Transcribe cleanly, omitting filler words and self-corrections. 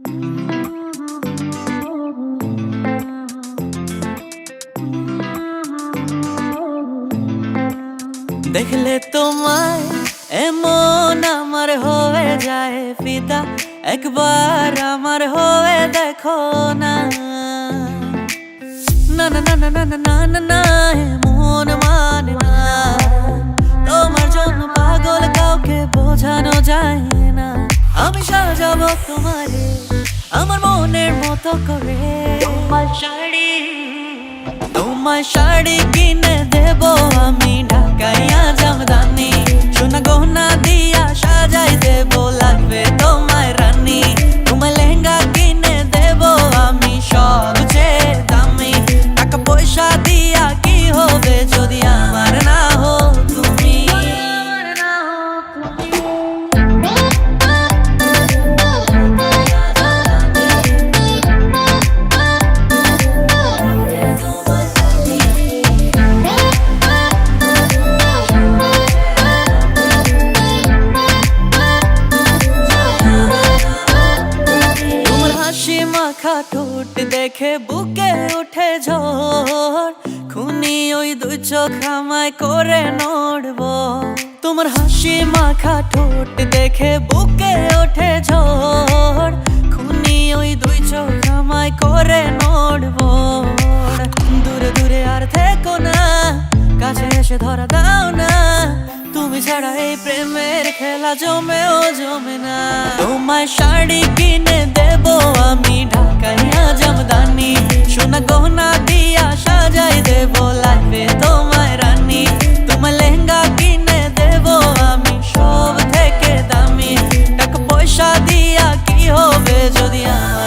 দেখলে তোমায় এমন আমার হয়ে যায় ফিদা, একবার আমার হয়ে দেখো না। না না না না না না না না না, মন মানে না। তোমার জন্য পাগল কাউকে বোঝানো যায় না। আমি সাজাবো তোমারে আমার মনের মতো করে। তোমার শাড়ি কিনে দেবো আমি ঢাকাইয়া জামদানি, সোনা গহনা দিয়া সাজাই দেবো, লাগবে তোমায় রানী। তোমার লেহেঙ্গা কিনে দেবো আমি সবচেয়ে দামি, টাকা পয়সা দিয়া কি হবে যদি আমার না হো তুমি। মাখা ঠোঁট দেখে বুকে উঠে ঝড়, খুনি ওই দুই চোখ আমায় করে নড়বো। তোমার হাসি মাখা ঠোঁট দেখে বুকে ওঠে ঝড়, খুনি ওই দুই চোখ আমায় করে নড়বো। দূরে দূরে আর থেকো না, কাছে এসে ধরা দাও না, তুমি ছাড়া এই প্রেমের খেলা জমেও জমে না। তোমায় শাড়ি কিনে দেবো আমি ঢাকাইয়া জামদানি, সোনা গহনা দিয়া সাজাই দেবো, লাগবে তোমায় রানী। তোমার লেহেঙ্গা কিনে দেবো আমি সব থেকে দামি, টাকা পয়সা দিয়া কি হবে যদি আমার